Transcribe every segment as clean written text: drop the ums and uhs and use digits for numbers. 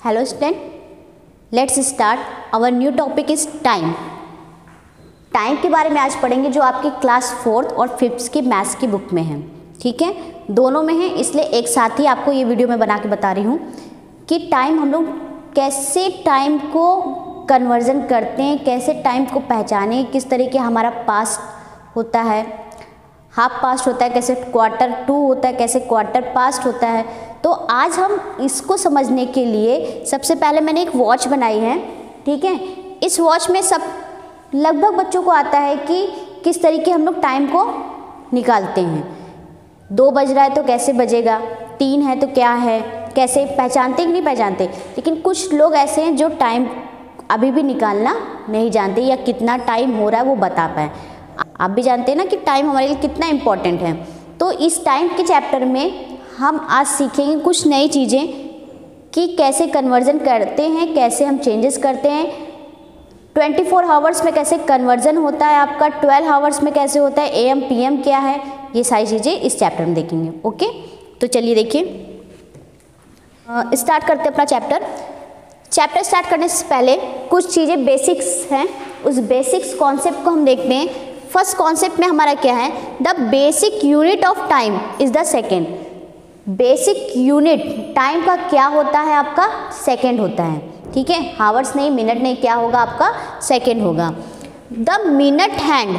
Hello student, let's start. Our new topic is time. Time के बारे में आज पढ़ेंगे जो आपकी क्लास 4th और 5th की मैथ्स की बुक में है। ठीक है, दोनों में है, इसलिए एक साथ ही आपको ये वीडियो में बना के बता रही हूँ कि टाइम हम लोग कैसे टाइम को कन्वर्जन करते हैं, कैसे टाइम को पहचाने, किस तरीके हमारा पास्ट होता है, हाफ पास्ट होता है, कैसे क्वार्टर टू होता है, कैसे क्वार्टर पास्ट होता है। तो आज हम इसको समझने के लिए सबसे पहले मैंने एक वॉच बनाई है। ठीक है, इस वॉच में सब लगभग बच्चों को आता है कि किस तरीके हम लोग टाइम को निकालते हैं। 2 बज रहा है तो कैसे बजेगा, 3 है तो क्या है, कैसे पहचानते कि नहीं पहचानते। लेकिन कुछ लोग ऐसे हैं जो टाइम अभी भी निकालना नहीं जानते या कितना टाइम हो रहा है वो बता पाए। आप भी जानते हैं ना कि टाइम हमारे लिए कितना इम्पोर्टेंट है। तो इस टाइम के चैप्टर में हम आज सीखेंगे कुछ नई चीज़ें कि कैसे कन्वर्जन करते हैं, कैसे हम चेंजेस करते हैं, 24 आवर्स में कैसे कन्वर्जन होता है आपका, 12 आवर्स में कैसे होता है, AM PM क्या है, ये सारी चीज़ें इस चैप्टर में देखेंगे। ओके, तो चलिए देखिए, स्टार्ट करते हैं अपना चैप्टर स्टार्ट करने से पहले कुछ चीज़ें बेसिक्स हैं, उस बेसिक्स कॉन्सेप्ट को हम देखते हैं। फर्स्ट कॉन्सेप्ट में हमारा क्या है, the basic unit of time is the second. Basic unit time का क्या होता है आपका, सेकेंड होता है। ठीक है, हावर्स नहीं, मिनट नहीं, क्या होगा आपका, सेकेंड होगा। The minute hand,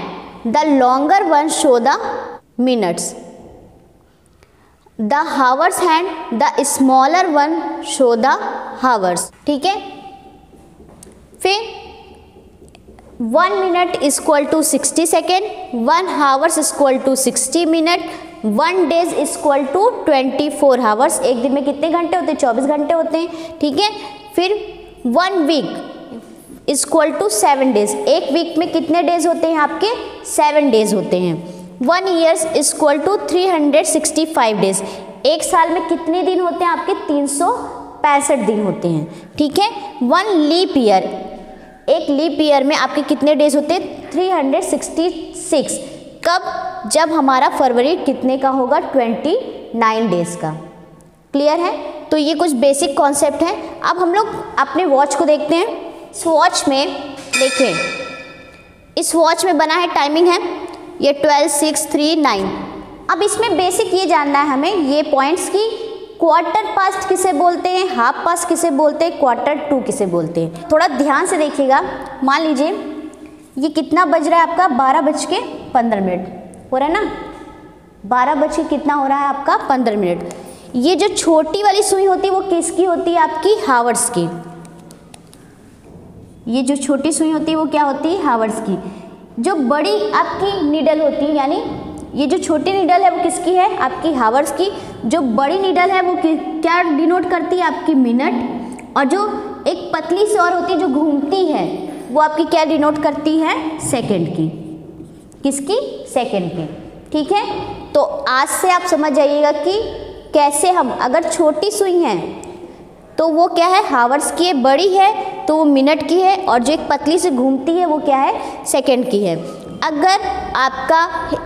the longer one show the minutes, the hours hand, the smaller one show the hours. ठीक है, फिर 1 minute is equal to 60 second, 1 hours is equal to 60 minute, 1 days is equal to 24 hours. एक दिन में कितने घंटे होते हैं, 24 घंटे होते हैं। ठीक है, फिर 1 week is equal to 7 days. एक वीक में कितने डेज होते हैं आपके, 7 डेज होते हैं। 1 years is equal to 365 days. एक साल में कितने दिन होते हैं आपके, 365 दिन होते हैं। ठीक है, 1 लीप ईयर, एक लीप ईयर में आपके कितने डेज होते हैं, 366। कब, जब हमारा फरवरी कितने का होगा, 29 डेज का। क्लियर है, तो ये कुछ बेसिक कॉन्सेप्ट है। अब हम लोग अपने वॉच को देखते हैं। इस वॉच में देखें, इस वॉच में बना है, टाइमिंग है ये 12, 6, 3, 9। अब इसमें बेसिक ये जानना है हमें, ये पॉइंट्स की क्वार्टर पास्ट किसे बोलते हैं, हाफ पास्ट किसे बोलते हैं, क्वार्टर टू किसे बोलते हैं। थोड़ा ध्यान से देखिएगा। मान लीजिए ये कितना बज रहा है आपका, 12:15 हो रहा है ना, 12 बज के कितना हो रहा है आपका, 15 मिनट। ये जो छोटी वाली सुई होती है वो किसकी होती है, आपकी हावर्स की। ये जो छोटी सुई होती है वो क्या होती है, हावर्स की। जो बड़ी आपकी नीडल होती है, यानी ये जो छोटी नीडल है वो किसकी है, आपकी हावर्स की। जो बड़ी नीडल है वो क्या डिनोट करती है, आपकी मिनट। और जो एक पतली सी और होती है जो घूमती है वो आपकी क्या डिनोट करती है, सेकंड की। किसकी, सेकंड की। ठीक है, तो आज से आप समझ जाइएगा कि कैसे हम, अगर छोटी सुई है तो वो क्या है, हावर्स की है, बड़ी है तो वो मिनट की है, और जो एक पतली से घूमती है वो क्या है, सेकंड की है। अगर आपका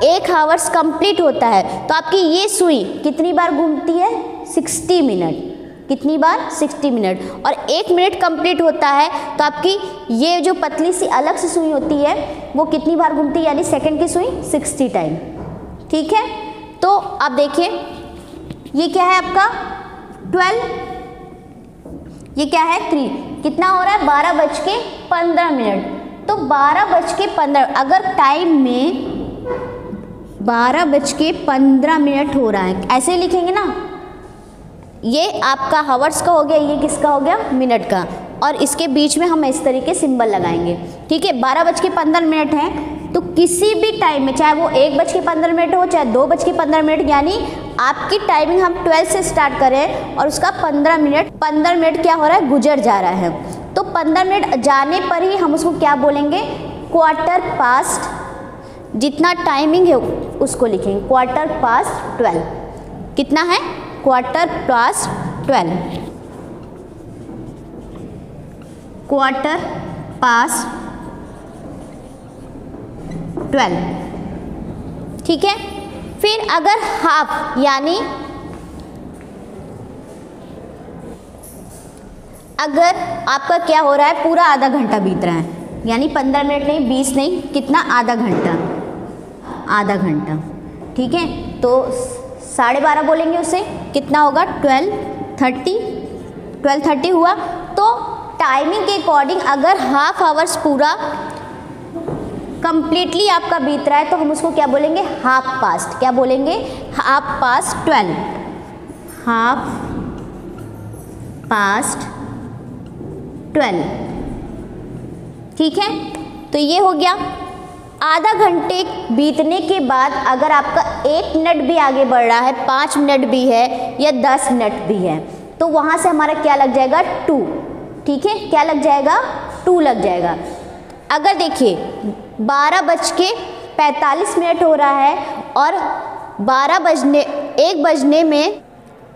1 हावर्स कंप्लीट होता है तो आपकी ये सुई कितनी बार घूमती है, 60 मिनट। कितनी बार, 60 मिनट। और 1 मिनट कंप्लीट होता है तो आपकी ये जो पतली सी अलग से सुई होती है वो कितनी बार घूमती है, यानी सेकंड की सुई 60 टाइम। ठीक है, तो आप देखिए ये क्या है आपका 12, ये क्या है 3, कितना हो रहा है, 12:15। तो 12:15, अगर टाइम में 12:15 हो रहा है, ऐसे लिखेंगे ना, ये आपका हावर्स का हो गया, ये किसका हो गया, मिनट का। और इसके बीच में हम इस तरीके सिंबल लगाएंगे। ठीक है, 12:15 है तो किसी भी टाइम में, चाहे वो 1:15 हो, चाहे 2:15, यानी आपकी टाइमिंग हम 12 से स्टार्ट करें और उसका 15 मिनट क्या हो रहा है, गुजर जा रहा है। तो 15 मिनट जाने पर ही हम उसको क्या बोलेंगे, क्वार्टर पास्ट। जितना टाइमिंग है उसको लिखेंगे क्वार्टर पास्ट 12। कितना है, क्वार्टर पास्ट 12, क्वार्टर पास्ट 12। ठीक है, फिर अगर हाफ, यानी अगर आपका क्या हो रहा है, पूरा आधा घंटा बीत रहा है, यानी 15 मिनट नहीं, 20 नहीं, कितना, आधा घंटा, आधा घंटा, ठीक है। तो 12:30 बोलेंगे उसे, कितना होगा, 12:30 हुआ। तो टाइमिंग के अकॉर्डिंग अगर हाफ आवर्स पूरा कंप्लीटली आपका बीत रहा है तो हम उसको क्या बोलेंगे, हाफ पास्ट। क्या बोलेंगे, हाफ पास्ट 12, हाफ पास्ट 12, ठीक है। तो ये हो गया। आधा घंटे बीतने के बाद अगर आपका 1 मिनट भी आगे बढ़ रहा है, 5 मिनट भी है या 10 मिनट भी है, तो वहाँ से हमारा क्या लग जाएगा, 2, ठीक है। क्या लग जाएगा, 2 लग जाएगा। अगर देखिए 12:45 हो रहा है और 1 बजने में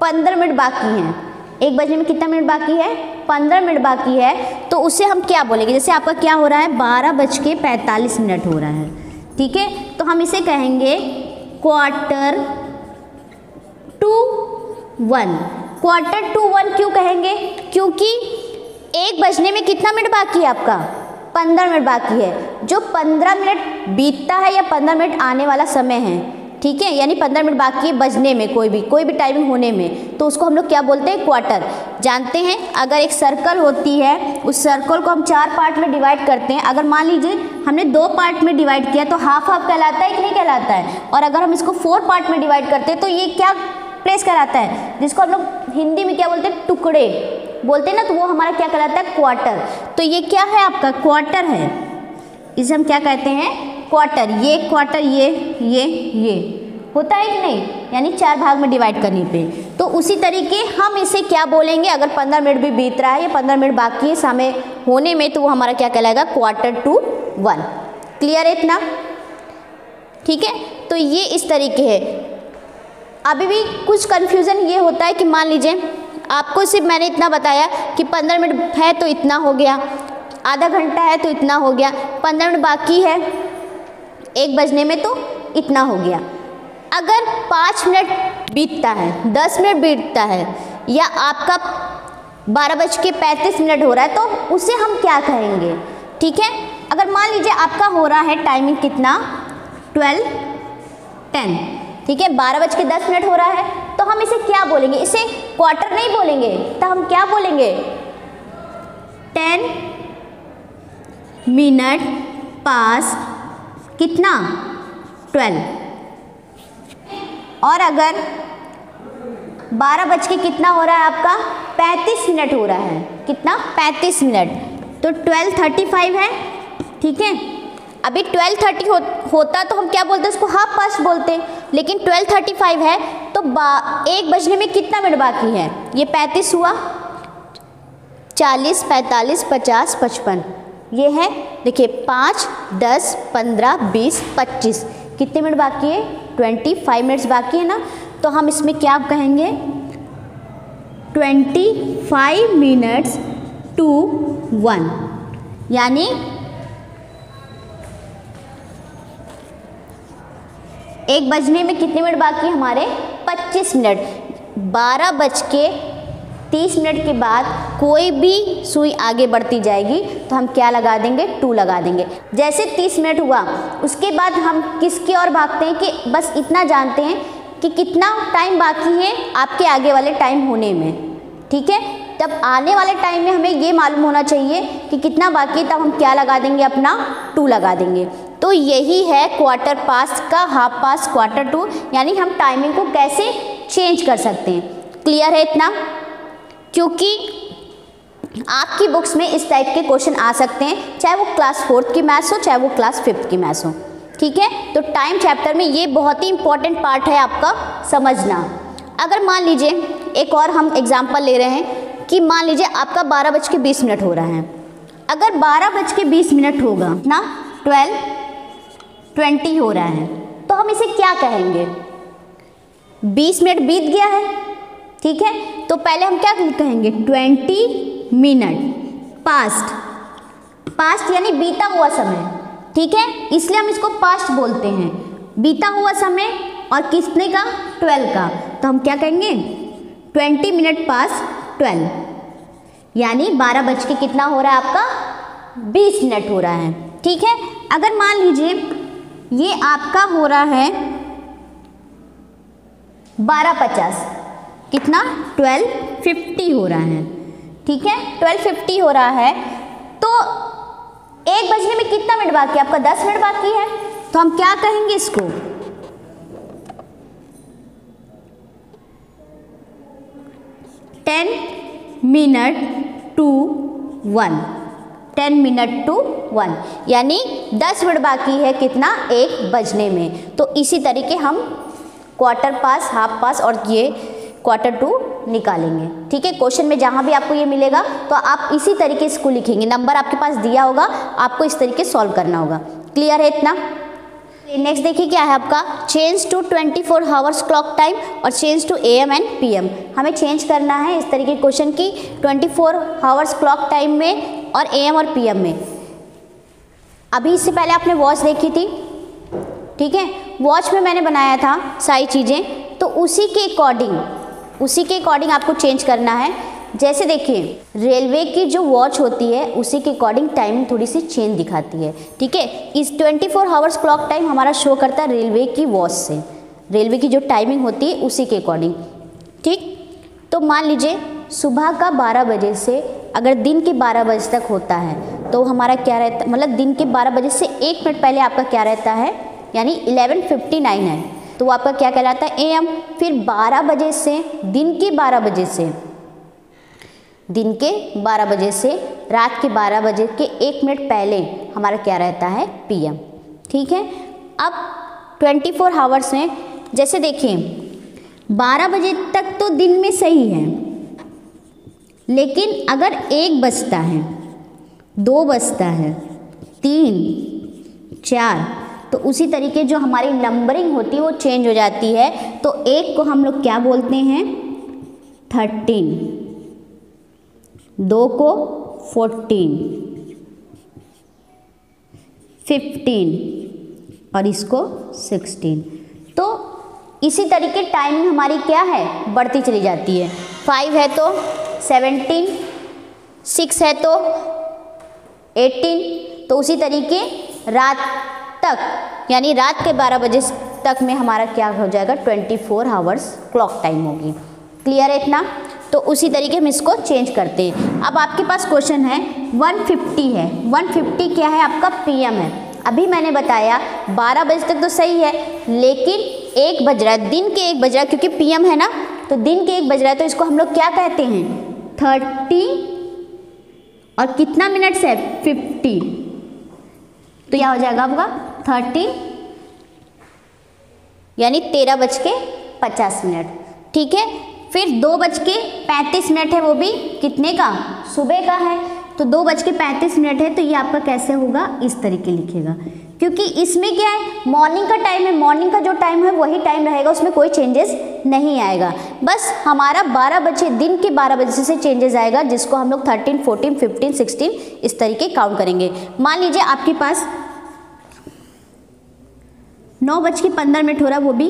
15 मिनट बाकी हैं, 1 बजने में कितना मिनट बाकी है, 15 मिनट बाकी है, तो उसे हम क्या बोलेंगे, जैसे आपका क्या हो रहा है, 12:45 हो रहा है, ठीक है। तो हम इसे कहेंगे 1/4 1/4 क्यों कहेंगे, क्योंकि 1 बजने में कितना मिनट बाकी है आपका, 15 मिनट बाकी है। जो 15 मिनट बीतता है या 15 मिनट आने वाला समय है, ठीक है, यानी 15 मिनट बाकी है बजने में, कोई भी टाइमिंग होने में, तो उसको हम लोग क्या बोलते हैं, क्वार्टर। जानते हैं अगर एक सर्कल होती है, उस सर्कल को हम 4 पार्ट में डिवाइड करते हैं। अगर मान लीजिए हमने 2 पार्ट में डिवाइड किया तो हाफ हाफ कहलाता है कि नहीं कहलाता है, और अगर हम इसको 4 पार्ट में डिवाइड करते हैं तो ये क्या प्लेस कहलाता है, जिसको हम लोग हिंदी में क्या बोलते हैं, टुकड़े बोलते हैं ना, तो वो हमारा क्या कहलाता है, क्वार्टर। तो ये क्या है आपका, क्वार्टर है, इसे हम क्या कहते हैं, क्वार्टर। ये क्वार्टर, ये होता है कि नहीं, यानी 4 भाग में डिवाइड करने पे। तो उसी तरीके हम इसे क्या बोलेंगे, अगर 15 मिनट भी बीत रहा है या 15 मिनट बाकी है समय होने में, तो वो हमारा क्या कहलाएगा, 1/4। क्लियर है इतना, ठीक है। तो ये इस तरीके है। अभी भी कुछ कन्फ्यूज़न ये होता है कि मान लीजिए आपको सिर्फ मैंने इतना बताया कि 15 मिनट है तो इतना हो गया, आधा घंटा है तो इतना हो गया, 15 मिनट बाकी है 1 बजने में तो इतना हो गया। अगर 5 मिनट बीतता है, 10 मिनट बीतता है, या आपका 12:35 हो रहा है, तो उसे हम क्या कहेंगे, ठीक है। अगर मान लीजिए आपका हो रहा है टाइमिंग कितना, 12:10, ठीक है, 12:10 हो रहा है, तो हम इसे क्या बोलेंगे, इसे क्वार्टर नहीं बोलेंगे, तो हम क्या बोलेंगे, 10 मिनट पास कितना, 12। और अगर 12 कितना हो रहा है आपका, 35 मिनट हो रहा है, कितना, 35 मिनट, तो 12:35 है, ठीक है। अभी 12:30 होता तो हम क्या बोलते, उसको हाफ पास्ट बोलते, लेकिन 12:35 है तो 1 बजने में कितना मिनट बाकी है, ये 35 हुआ, 40, 45, 50, 55, ये है, देखिए 5, 10, 15, 20, 25, कितने मिनट बाकी है, 25 मिनट्स बाकी है ना। तो हम इसमें क्या कहेंगे, 25 मिनट्स टू 1, यानी 1 बजने में कितने मिनट बाकी है हमारे, 25 मिनट। 12:30 के बाद कोई भी सुई आगे बढ़ती जाएगी तो हम क्या लगा देंगे, 2 लगा देंगे। जैसे 30 मिनट हुआ उसके बाद हम किसकी ओर भागते हैं कि बस इतना जानते हैं कि कितना टाइम बाकी है आपके आगे वाले टाइम होने में, ठीक है। तब आने वाले टाइम में हमें ये मालूम होना चाहिए कि कितना बाकी है, तब हम क्या लगा देंगे, अपना 2 लगा देंगे। तो यही है क्वार्टर पास्ट का हाफ पास्ट, 1/4, यानी हम टाइमिंग को कैसे चेंज कर सकते हैं। क्लियर है इतना, क्योंकि आपकी बुक्स में इस टाइप के क्वेश्चन आ सकते हैं, चाहे वो क्लास 4th की मैथ्स हो, चाहे वो क्लास 5th की मैथ्स हो, ठीक है। तो टाइम चैप्टर में ये बहुत ही इंपॉर्टेंट पार्ट है आपका समझना। अगर मान लीजिए एक और हम एग्जांपल ले रहे हैं कि मान लीजिए आपका 12:20 हो रहा है, अगर 12:20 होगा ना, 12:20 हो रहा है, तो हम इसे क्या कहेंगे, 20 मिनट बीत गया है, ठीक है। तो पहले हम क्या कहेंगे, 20 मिनट पास्ट, पास्ट यानी बीता हुआ समय, ठीक है, इसलिए हम इसको पास्ट बोलते हैं, बीता हुआ समय, और कितने का, 12 का। तो हम क्या कहेंगे, 20 मिनट पास्ट 12, यानी 12 बज के कितना हो रहा है आपका 20 मिनट हो रहा है। ठीक है, अगर मान लीजिए ये आपका हो रहा है 12:50, कितना 12:50 हो रहा है। ठीक है, 12:50 हो रहा है, तो 1 बजने में कितना मिनट बाकी है आपका 10 मिनट बाकी है। तो हम क्या कहेंगे इसको 10 मिनट टू 1, 10 मिनट टू 1, यानी 10 मिनट बाकी है कितना 1 बजने में। तो इसी तरीके हम क्वार्टर पास, हाफ पास और ये क्वार्टर टू निकालेंगे। ठीक है, क्वेश्चन में जहाँ भी आपको ये मिलेगा तो आप इसी तरीके से इसको लिखेंगे। नंबर आपके पास दिया होगा, आपको इस तरीके सॉल्व करना होगा। क्लियर है इतना? नेक्स्ट देखिए क्या है आपका change to 24 hours clock time और change to AM and PM। हमें चेंज करना है इस तरीके क्वेश्चन की 24 आवर्स क्लॉक टाइम में और AM और PM में। अभी इससे पहले आपने वॉच देखी थी, ठीक है, वॉच में मैंने बनाया था सारी चीज़ें, तो उसी के अकॉर्डिंग आपको चेंज करना है। जैसे देखिए रेलवे की जो वॉच होती है उसी के अकॉर्डिंग टाइमिंग थोड़ी सी चेंज दिखाती है। ठीक है, इस 24 आवर्स क्लॉक टाइम हमारा शो करता है रेलवे की वॉच से, रेलवे की जो टाइमिंग होती है उसी के अकॉर्डिंग। ठीक, तो मान लीजिए सुबह का 12 बजे से अगर दिन के 12 बजे तक होता है तो हमारा क्या रहता है, मतलब दिन के 12 बजे से 1 मिनट पहले आपका क्या रहता है, यानी 11:59 है, तो वो आपका क्या कहलाता है AM। फिर 12 बजे से दिन के 12 बजे से रात के 12 बजे के 1 मिनट पहले हमारा क्या रहता है PM। ठीक है, अब 24 आवर्स में जैसे देखिए 12 बजे तक तो दिन में सही है, लेकिन अगर 1 बजता है, 2 बजता है, 3, 4, तो उसी तरीके जो हमारी नंबरिंग होती है वो चेंज हो जाती है। तो 1 को हम लोग क्या बोलते हैं 13, 2 को 14, 15 और इसको 16। तो इसी तरीके टाइमिंग हमारी क्या है बढ़ती चली जाती है। 5 है तो 17, 6 है तो 18, तो उसी तरीके रात तक यानी रात के 12 बजे तक में हमारा क्या हो जाएगा 24 आवर्स क्लॉक टाइम होगी। क्लियर है इतना? तो उसी तरीके हम इसको चेंज करते हैं। अब आपके पास क्वेश्चन है 150 है, 150 क्या है आपका PM है। अभी मैंने बताया 12 बजे तक तो सही है, लेकिन 1 बज रहा है, दिन के 1 बज रहा है, क्योंकि PM है ना, तो दिन के 1 बज रहा है, तो इसको हम लोग क्या कहते हैं 30 और कितना मिनट्स है 50, तो क्या हो जाएगा आपका 30 यानी 13:50। ठीक है, फिर 2:35 है, वो भी कितने का सुबह का है, तो 2:35 है, तो ये आपका कैसे होगा इस तरीके लिखेगा, क्योंकि इसमें क्या है मॉर्निंग का टाइम है, मॉर्निंग का जो टाइम है वही टाइम रहेगा, उसमें कोई चेंजेस नहीं आएगा। बस हमारा 12 बजे दिन के 12 बजे से चेंजेस आएगा, जिसको हम लोग 13, 14, 15, 16 इस तरीके काउंट करेंगे। मान लीजिए आपके पास 9:15 हो रहा है, वो भी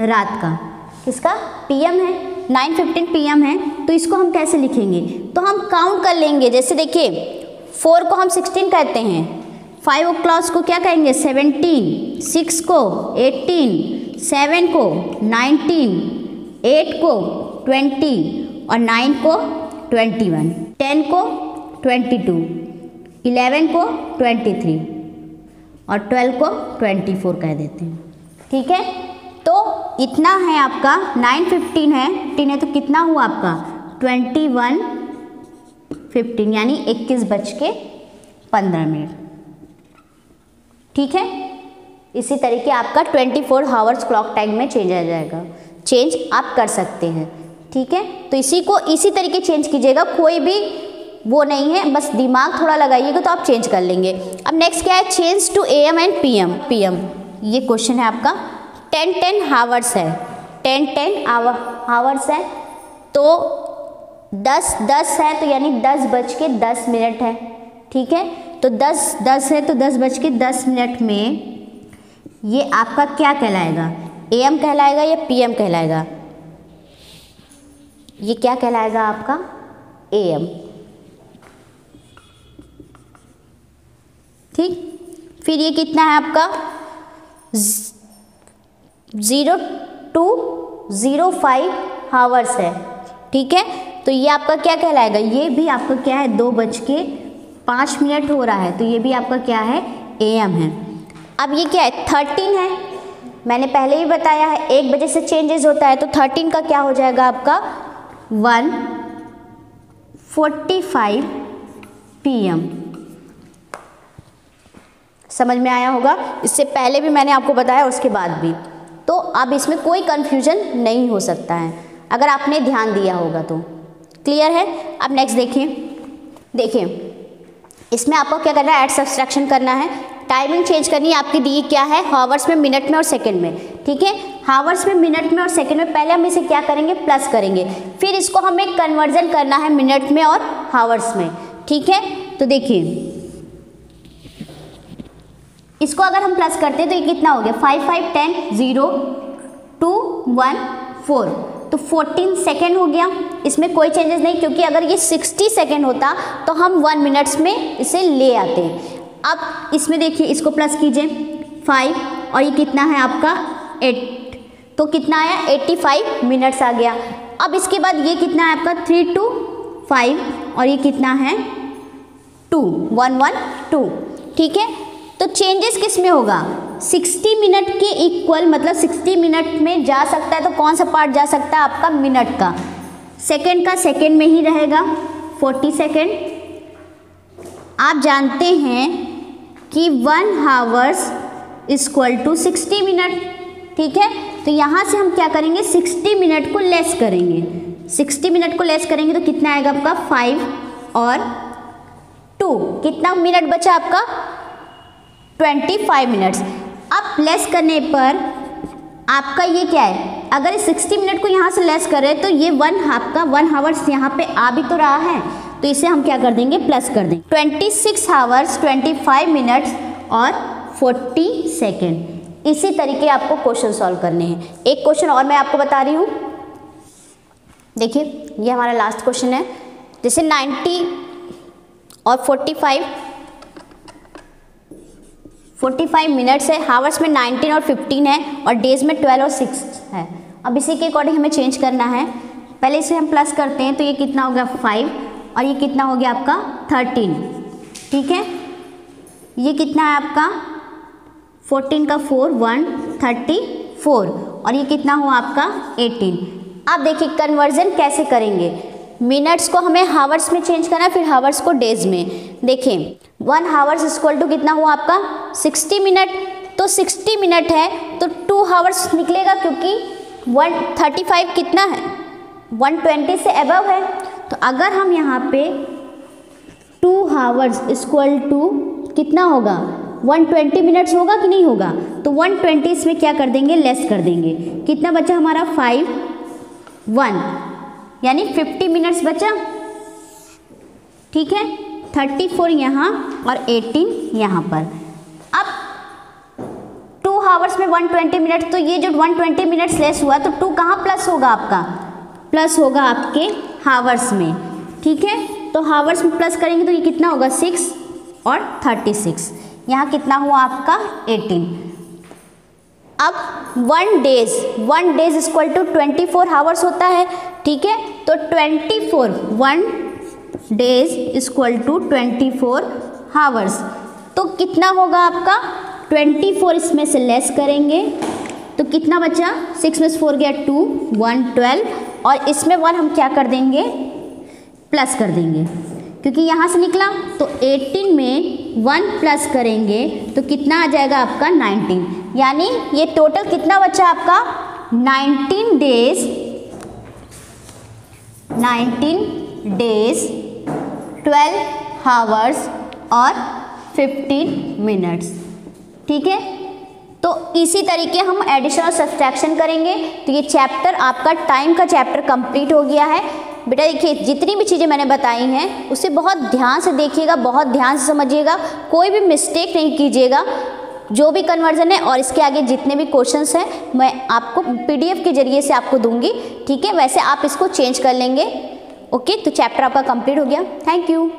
रात का, किसका PM है, 9:15 PM है, तो इसको हम कैसे लिखेंगे, तो हम काउंट कर लेंगे। जैसे देखिए 4 को हम 16 कहते हैं, 5 o'clock को क्या कहेंगे 17, 6 को 18, 7 को 19, 8 को 20 और 9 को 21, 10 को 22, 11 को 23 और 12 को 24 कह देते हैं। ठीक है, तो इतना है आपका 9:15 है, 10 है, तो कितना हुआ आपका 21:15 यानी 21:15। ठीक है, इसी तरीके आपका 24 आवर्स क्लॉक टाइम में चेंज आ जाएगा, चेंज आप कर सकते हैं। ठीक है, तो इसी तरीके चेंज कीजिएगा, कोई भी वो नहीं है, बस दिमाग थोड़ा लगाइएगा तो आप चेंज कर लेंगे। अब नेक्स्ट क्या है change to AM and PM। ये क्वेश्चन है आपका 10 आवर्स है, 10 आवर्स है, तो 10 है, तो यानी 10:10 है। ठीक है, तो 10 है तो 10:10 में ये आपका क्या कहलाएगा AM कहलाएगा या PM कहलाएगा, ये क्या कहलाएगा आपका AM। ठीक। फिर ये कितना है आपका 0205 हावर्स है, ठीक है। तो ये आपका क्या कहलाएगा, ये भी आपका क्या है 2:05 हो रहा है, तो ये भी आपका क्या है AM है। अब ये क्या है 13 है, मैंने पहले ही बताया है 1 बजे से चेंजेस होता है, तो 13 का क्या हो जाएगा आपका 1:45 PM। समझ में आया होगा, इससे पहले भी मैंने आपको बताया, उसके बाद भी। तो अब इसमें कोई कंफ्यूजन नहीं हो सकता है अगर आपने ध्यान दिया होगा तो। क्लियर है। अब नेक्स्ट देखिए इसमें आपको क्या करना है, ऐड सब्सट्रैक्शन करना है, टाइमिंग चेंज करनी है। आपकी दी क्या है हावर्स में, मिनट में और सेकंड में, ठीक है। हावर्स में, मिनट में और सेकंड में पहले हम इसे क्या करेंगे प्लस करेंगे, फिर इसको हमें कन्वर्जन करना है मिनट में और हावर्स में, ठीक है। तो देखिए इसको अगर हम प्लस करते हैं तो ये कितना हो गया 5 5 10 0 2 1 4, तो 14 सेकेंड हो गया। इसमें कोई चेंजेस नहीं, क्योंकि अगर ये 60 सेकेंड होता तो हम 1 मिनट्स में इसे ले आते। अब इसमें देखिए इसको प्लस कीजिए 5 और ये कितना है आपका 8, तो कितना आया 85 मिनट्स आ गया। अब इसके बाद ये कितना है आपका 3 2 5 और ये कितना है 2 1 1 2, ठीक है। तो चेंजेस किस में होगा 60 मिनट के इक्वल, मतलब 60 मिनट में जा सकता है तो कौन सा पार्ट जा सकता है आपका मिनट का, सेकंड का सेकंड में ही रहेगा 40 सेकंड। आप जानते हैं कि 1 हावर्स इक्वल टू 60 मिनट, ठीक है। तो यहाँ से हम क्या करेंगे 60 मिनट को लेस करेंगे, 60 मिनट को लेस करेंगे तो कितना आएगा आपका 5 और 2, कितना मिनट बचा आपका 25 मिनट्स। अब लेस करने पर आपका ये क्या है, अगर 60 मिनट को यहाँ से लेस करें तो ये 1 हावर्स यहाँ पे आ भी तो रहा है, तो इसे हम क्या कर देंगे प्लस कर देंगे। 26 हावर्स 25 मिनट्स और 40 सेकेंड। इसी तरीके आपको क्वेश्चन सॉल्व करने हैं। एक क्वेश्चन और मैं आपको बता रही हूँ, देखिए ये हमारा लास्ट क्वेश्चन है। जैसे 90 और 45 मिनट्स है, हावर्स में 19 और 15 है और डेज में 12 और 6 है। अब इसी के अकॉर्डिंग हमें चेंज करना है। पहले इसे हम प्लस करते हैं तो ये कितना हो गया 5 और ये कितना हो गया आपका 13, ठीक है। ये कितना है आपका 14 का 4 134 और ये कितना हुआ आपका 18। अब देखिए कन्वर्जन कैसे करेंगे, मिनट्स को हमें हावर्स में चेंज करना है, फिर हावर्स को डेज में। देखिए 1 हावर्स इक्वल टू कितना हुआ आपका 60 मिनट, तो 60 मिनट है तो 2 हावर्स निकलेगा, क्योंकि 135 कितना है 120 से अबव है। तो अगर हम यहाँ पे 2 हावर्स इक्वल टू कितना होगा 120 मिनट्स होगा कि नहीं होगा, तो 120 इसमें क्या कर देंगे लेस कर देंगे, कितना बचा हमारा 5 1 यानी 50 मिनट्स बचा, ठीक है। 34 यहाँ और 18 यहाँ पर। अब 2 हावर्स में 120 मिनट, तो ये जो 120 मिनट्स लेस हुआ तो 2 कहाँ प्लस होगा आपका, प्लस होगा आपके हावर्स में, ठीक है। तो हावर्स में प्लस करेंगे तो ये कितना होगा 6 और 36, यहाँ कितना हुआ आपका 18। अब 1 डेज इक्वल टू 24 हावर्स होता है, ठीक है। तो 24 1 डेज इक्वल टू 24 हावर्स, तो कितना होगा आपका 24 इसमें से लेस करेंगे तो कितना बचा 6 में से 4 गया 2 1 12 और इसमें 1 हम क्या कर देंगे प्लस कर देंगे, क्योंकि यहाँ से निकला। तो 18 में 1 प्लस करेंगे तो कितना आ जाएगा आपका 19, यानी ये टोटल कितना बचा आपका 19 डेज 12 हावर्स और 15 मिनट्स, ठीक है। तो इसी तरीके हम एडिशन और सब्सट्रैक्शन करेंगे। तो ये चैप्टर आपका टाइम का चैप्टर कंप्लीट हो गया है। बेटा देखिए जितनी भी चीज़ें मैंने बताई हैं उसे बहुत ध्यान से देखिएगा, बहुत ध्यान से समझिएगा, कोई भी मिस्टेक नहीं कीजिएगा। जो भी कन्वर्जन है और इसके आगे जितने भी क्वेश्चंस हैं मैं आपको PDF के जरिए से आपको दूंगी, ठीक है। वैसे आप इसको चेंज कर लेंगे। ओके, तो चैप्टर आपका कंप्लीट हो गया। Thank you.